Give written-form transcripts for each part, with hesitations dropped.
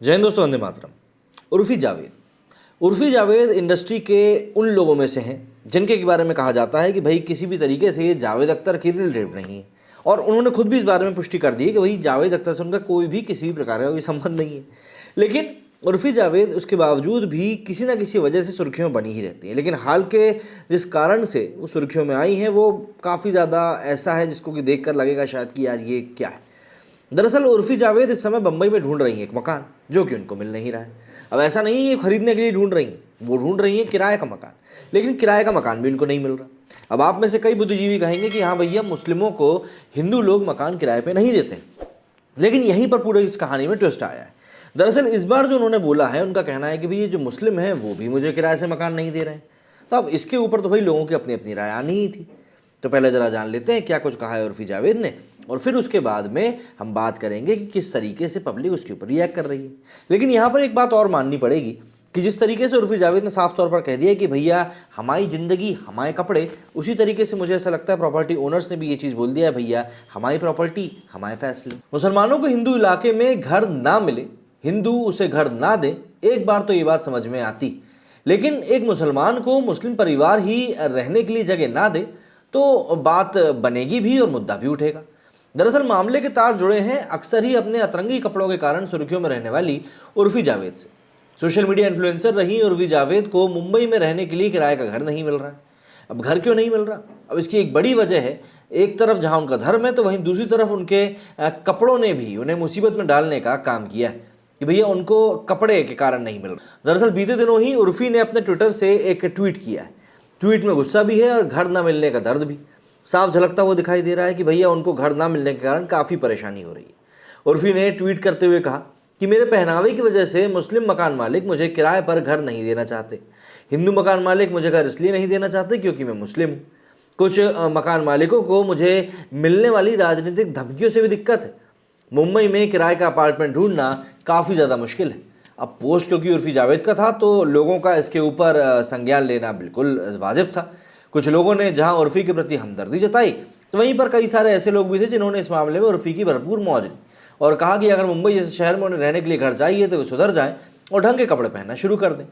जय हिंद दोस्तों, वंदे मातरम। उर्फी जावेद इंडस्ट्री के उन लोगों में से हैं जिनके बारे में कहा जाता है कि भाई किसी भी तरीके से ये जावेद अख्तर की रिलेटिव नहीं है, और उन्होंने खुद भी इस बारे में पुष्टि कर दी है कि भाई जावेद अख्तर से उनका कोई भी किसी भी प्रकार का कोई संबंध नहीं है। लेकिन उर्फी जावेद उसके बावजूद भी किसी ना किसी वजह से सुर्खियों में बनी ही रहती है। लेकिन हाल के जिस कारण से वो सुर्खियों में आई हैं वो काफ़ी ज़्यादा ऐसा है जिसको कि देख कर लगेगा शायद कि यार ये क्या है। दरअसल उर्फी जावेद इस समय बंबई में ढूंढ रही है एक मकान जो कि उनको मिल नहीं रहा है। अब ऐसा नहीं है ये खरीदने के लिए ढूंढ रही हैं, वो ढूंढ रही है किराए का मकान, लेकिन किराए का मकान भी उनको नहीं मिल रहा। अब आप में से कई बुद्धिजीवी कहेंगे कि हाँ भैया, मुस्लिमों को हिंदू लोग मकान किराए पे नहीं देते, लेकिन यहीं पर पूरे इस कहानी में ट्विस्ट आया है। दरअसल इस बार जो उन्होंने बोला है, उनका कहना है कि भाई ये जो मुस्लिम है वो भी मुझे किराए से मकान नहीं दे रहे हैं। तो अब इसके ऊपर तो भाई लोगों की अपनी अपनी राय आनी ही थी। तो पहले ज़रा जान लेते हैं क्या कुछ कहा है उर्फी जावेद ने, और फिर उसके बाद में हम बात करेंगे कि किस तरीके से पब्लिक उसके ऊपर रिएक्ट कर रही है। लेकिन यहाँ पर एक बात और माननी पड़ेगी कि जिस तरीके से उर्फी जावेद ने साफ तौर पर कह दिया कि भैया हमारी ज़िंदगी हमारे कपड़े, उसी तरीके से मुझे ऐसा लगता है प्रॉपर्टी ओनर्स ने भी ये चीज़ बोल दिया है, भैया हमारी प्रॉपर्टी हमारे फैसले। मुसलमानों को हिंदू इलाके में घर ना मिले, हिंदू उसे घर ना दे, एक बार तो ये बात समझ में आती, लेकिन एक मुसलमान को मुस्लिम परिवार ही रहने के लिए जगह ना दे तो बात बनेगी भी और मुद्दा भी उठेगा। दरअसल मामले के तार जुड़े हैं अक्सर ही अपने अतरंगी कपड़ों के कारण सुर्खियों में रहने वाली उर्फी जावेद से। सोशल मीडिया इन्फ्लुएंसर रही उर्फी जावेद को मुंबई में रहने के लिए किराए का घर नहीं मिल रहा है। अब घर क्यों नहीं मिल रहा? अब इसकी एक बड़ी वजह है, एक तरफ जहां उनका धर्म है तो वहीं दूसरी तरफ उनके कपड़ों ने भी उन्हें मुसीबत में डालने का काम किया है कि भैया उनको कपड़े के कारण नहीं मिल रहा। दरअसल बीते दिनों ही उर्फी ने अपने ट्विटर से एक ट्वीट किया है। ट्वीट में गुस्सा भी है और घर ना मिलने का दर्द भी साफ झलकता हुआ दिखाई दे रहा है कि भैया उनको घर ना मिलने के कारण काफ़ी परेशानी हो रही है। उर्फी ने ट्वीट करते हुए कहा कि मेरे पहनावे की वजह से मुस्लिम मकान मालिक मुझे किराए पर घर नहीं देना चाहते, हिंदू मकान मालिक मुझे घर इसलिए नहीं देना चाहते क्योंकि मैं मुस्लिम हूँ। कुछ मकान मालिकों को मुझे मिलने वाली राजनीतिक धमकियों से भी दिक्कत है। मुंबई में किराए का अपार्टमेंट ढूंढना काफ़ी ज़्यादा मुश्किल है। अब पोस्ट क्योंकि उर्फी जावेद का था तो लोगों का इसके ऊपर संज्ञान लेना बिल्कुल वाजिब था। कुछ लोगों ने जहां उर्फी के प्रति हमदर्दी जताई तो वहीं पर कई सारे ऐसे लोग भी थे जिन्होंने इस मामले में उर्फी की भरपूर मौज ली और कहा कि अगर मुंबई जैसे शहर में उन्हें रहने के लिए घर चाहिए तो वे सुधर जाएं और ढंग के कपड़े पहनना शुरू कर दें।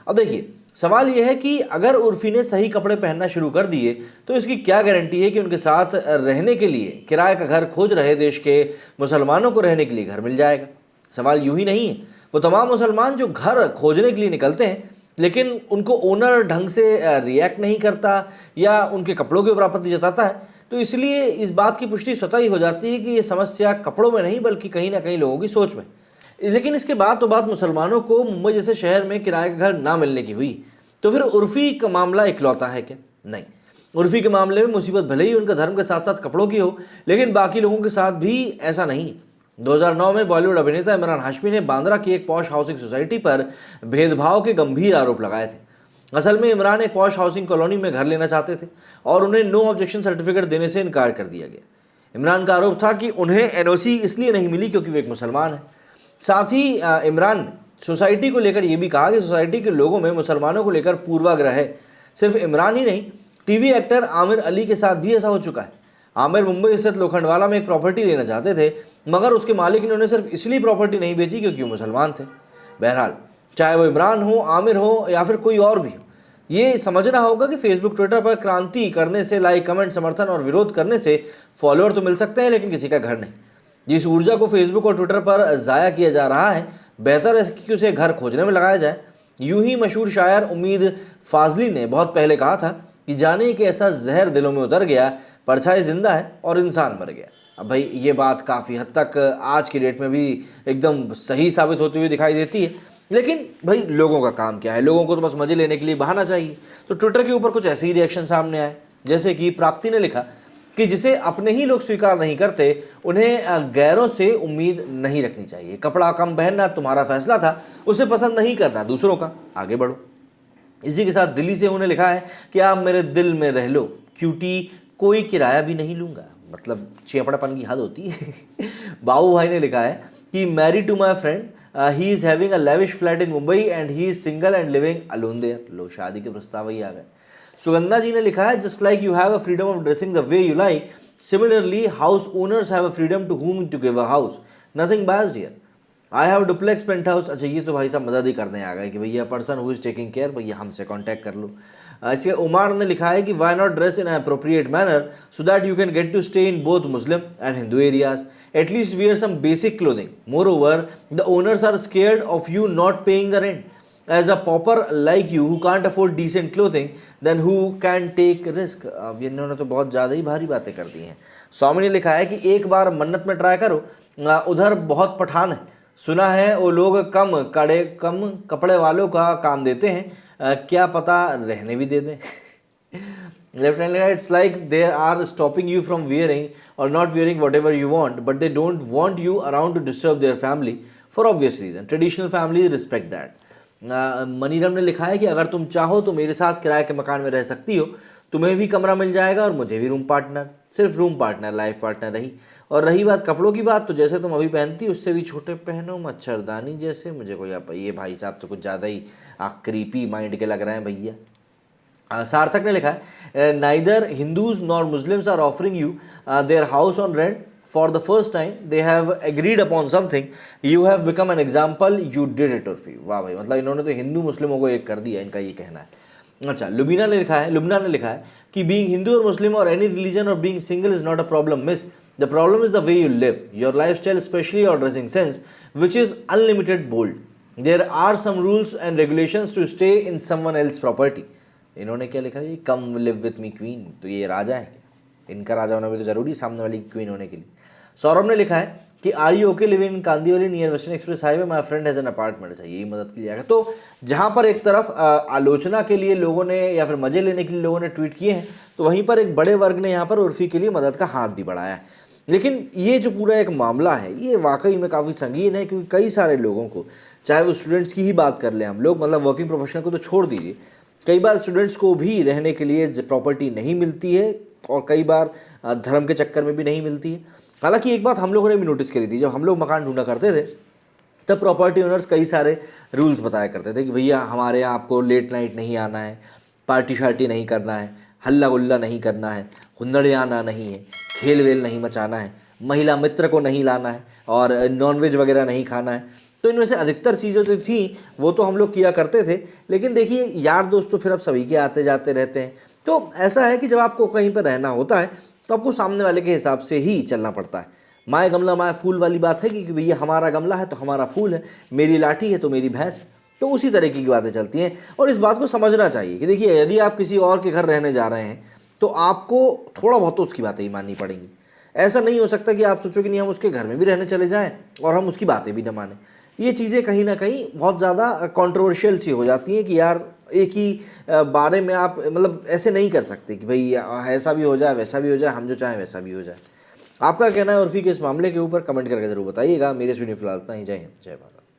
अब देखिए, सवाल यह है कि अगर उर्फी ने सही कपड़े पहनना शुरू कर दिए तो इसकी क्या गारंटी है कि उनके साथ रहने के लिए किराए का घर खोज रहे देश के मुसलमानों को रहने के लिए घर मिल जाएगा? सवाल यूं ही नहीं है। वो तमाम मुसलमान जो घर खोजने के लिए निकलते हैं लेकिन उनको ओनर ढंग से रिएक्ट नहीं करता या उनके कपड़ों के ऊपर आपत्ति जताता है, तो इसलिए इस बात की पुष्टि स्वतः ही हो जाती है कि ये समस्या कपड़ों में नहीं बल्कि कहीं ना कहीं लोगों की सोच में। लेकिन इसके बाद तो बात मुसलमानों को मुंबई जैसे शहर में किराए का घर ना मिलने की हुई, तो फिर उर्फी का मामला इकलौता है क्या? नहीं, उर्फी के मामले में मुसीबत भले ही उनका धर्म के साथ साथ कपड़ों की हो, लेकिन बाकी लोगों के साथ भी ऐसा नहीं। 2009 में बॉलीवुड अभिनेता इमरान हाशमी ने बांद्रा की एक पॉश हाउसिंग सोसाइटी पर भेदभाव के गंभीर आरोप लगाए थे। असल में इमरान एक पॉश हाउसिंग कॉलोनी में घर लेना चाहते थे और उन्हें नो ऑब्जेक्शन सर्टिफिकेट देने से इनकार कर दिया गया। इमरान का आरोप था कि उन्हें एनओसी इसलिए नहीं मिली क्योंकि वे एक मुसलमान हैं। साथ ही इमरान ने सोसाइटी को लेकर यह भी कहा कि सोसाइटी के लोगों में मुसलमानों को लेकर पूर्वाग्रह है। सिर्फ इमरान ही नहीं, टीवी एक्टर आमिर अली के साथ भी ऐसा हो चुका है। आमिर मुंबई स्थित लोखंडवाला में एक प्रॉपर्टी लेना चाहते थे, मगर उसके मालिक ने उन्हें सिर्फ इसलिए प्रॉपर्टी नहीं बेची क्योंकि वो मुसलमान थे। बहरहाल, चाहे वो इमरान हो, आमिर हो या फिर कोई और भी हो, ये समझना होगा कि फेसबुक ट्विटर पर क्रांति करने से, लाइक कमेंट समर्थन और विरोध करने से फॉलोअर तो मिल सकते हैं लेकिन किसी का घर नहीं। जिस ऊर्जा को फेसबुक और ट्विटर पर ज़ाया किया जा रहा है, बेहतर है कि उसे घर खोजने में लगाया जाए। यूं ही मशहूर शायर उम्मीद फाजली ने बहुत पहले कहा था कि जाने कि ऐसा जहर दिलों में उतर गया, परछाई जिंदा है और इंसान मर गया। अब भाई ये बात काफ़ी हद तक आज की डेट में भी एकदम सही साबित होती हुई दिखाई देती है। लेकिन भाई लोगों का काम क्या है? लोगों को तो बस मजे लेने के लिए बहाना चाहिए। तो ट्विटर के ऊपर कुछ ऐसे ही रिएक्शन सामने आए, जैसे कि प्राप्ति ने लिखा कि जिसे अपने ही लोग स्वीकार नहीं करते उन्हें गैरों से उम्मीद नहीं रखनी चाहिए। कपड़ा कम पहनना तुम्हारा फैसला था, उसे पसंद नहीं करना दूसरों का, आगे बढ़ो। इसी के साथ दिल्ली से उन्हें लिखा है कि आप मेरे दिल में रह लो क्यूटी, कोई किराया भी नहीं लूंगा। मतलब चेपड़ापन की हद होती है। बाबू भाई ने लिखा है कि marry to my friend, he is having a lavish flat in Mumbai and he is single and living alone there. लो, शादी के प्रस्ताव ही आ गए। सुगंधा जी ने लिखा है just like you have a freedom of dressing the way you like, similarly house owners have a freedom to whom to give a house, nothing biased here. I have duplex penthouse. अच्छा, ये तो भाई साहब मदद ही करने आ गए कि भैया person who is taking care, भैया हमसे कांटेक्ट कर लो। इसके उमार ने लिखा है कि why not dress in appropriate manner so that you can get to stay in both Muslim and Hindu areas, at least wear some basic clothing, moreover the owners are scared of you not paying the rent, as a pauper like you who can't afford decent clothing then who can take risk. अब इन्होंने तो बहुत ज़्यादा ही भारी बातें कर दी हैं। स्वामी ने लिखा है कि एक बार मन्नत में ट्राई करो, उधर बहुत पठान है, सुना है वो लोग कम कपड़े वालों का काम देते हैं, क्या पता रहने भी दे दें। Left hand it's like they are stopping you from wearing or not wearing whatever you want, but they don't want you around to disturb their family for obvious reason, traditional family respect that. Maniram ने लिखा है कि अगर तुम चाहो तो मेरे साथ किराए के मकान में रह सकती हो, तुम्हें भी कमरा मिल जाएगा और मुझे भी रूम पार्टनर, सिर्फ रूम पार्टनर, लाइफ पार्टनर रही। और रही बात कपड़ों की बात, तो जैसे तुम अभी पहनती उससे भी छोटे पहनो, मच्छरदानी जैसे, मुझे कोई आप ये भाई साहब तो कुछ ज़्यादा ही क्रीपी माइंड के लग रहे हैं भैया। सार्थक ने लिखा है neither Hindus nor Muslims are offering you their house on rent for the first time, they have agreed upon something, you have become an example, you did it Urfi. वाह भाई, मतलब इन्होंने तो हिंदू मुस्लिमों को एक कर दिया, इनका ये कहना है। अच्छा, लुबिना ने लिखा है कि बीइंग हिंदू और मुस्लिम और एनी रिलीजन और being single is not a problem miss, the problem is the way you live, your lifestyle specially your dressing sense which is unlimited bold, there are some rules and regulations to stay in someone else property. इन्होंने क्या लिखा है, come live with me queen, तो ये राजा है क्या? इनका राजा होना भी तो जरूरी सामने वाली क्वीन होने के लिए। सौरभ ने लिखा है कि are you okay living in Kandivali near western express highway, my friend has an apartment. अच्छा, यही मदद के लिए आएगा। तो जहाँ पर एक तरफ आलोचना के लिए लोगों ने या फिर मजे लेने के लिए लोगों ने ट्वीट किए हैं, तो वहीं पर एक बड़े वर्ग ने यहाँ पर उर्फी के लिए मदद का हाथ भी बढ़ाया है। लेकिन ये जो पूरा एक मामला है, ये वाकई में काफ़ी संगीन है, क्योंकि कई सारे लोगों को, चाहे वो स्टूडेंट्स की ही बात कर लें हम लोग, मतलब वर्किंग प्रोफेशनल को तो छोड़ दीजिए, कई बार स्टूडेंट्स को भी रहने के लिए प्रॉपर्टी नहीं मिलती है, और कई बार धर्म के चक्कर में भी नहीं मिलती है। हालांकि एक बात हम लोगों ने भी नोटिस करी थी, जब हम लोग मकान ढूंढा करते थे तब प्रॉपर्टी ओनर्स कई सारे रूल्स बताया करते थे कि भैया हमारे यहाँ आपको लेट नाइट नहीं आना है, पार्टी शार्टी नहीं करना है, हल्ला गुल्ला नहीं करना है, हुंदड़ियाना नहीं है, खेल वेल नहीं मचाना है, महिला मित्र को नहीं लाना है, और नॉनवेज वगैरह नहीं खाना है। तो इनमें से अधिकतर चीज़ें जो थी वो तो हम लोग किया करते थे, लेकिन देखिए यार दोस्त तो फिर अब सभी के आते जाते रहते हैं। तो ऐसा है कि जब आपको कहीं पर रहना होता है तो आपको सामने वाले के हिसाब से ही चलना पड़ता है। माए गमला माए फूल वाली बात है कि भैया हमारा गमला है तो हमारा फूल है, मेरी लाठी है तो मेरी भैंस है, तो उसी तरीके की बातें चलती हैं। और इस बात को समझना चाहिए कि देखिए, यदि आप किसी और के घर रहने जा रहे हैं तो आपको थोड़ा बहुत तो उसकी बातें ही माननी पड़ेंगी। ऐसा नहीं हो सकता कि आप सोचो कि नहीं हम उसके घर में भी रहने चले जाएं और हम उसकी बातें भी न मानें। ये चीज़ें कहीं ना कहीं बहुत ज़्यादा कंट्रोवर्शियल सी हो जाती हैं कि यार एक ही बारे में आप मतलब ऐसे नहीं कर सकते कि भाई ऐसा भी हो जाए वैसा भी हो जाए, हम जो चाहें वैसा भी हो जाए। आपका कहना है उर्फी के इस मामले के ऊपर कमेंट करके ज़रूर बताइएगा। मेरे इस वीडियो फिलहाल इतना ही। जय हिंद, जय भारत।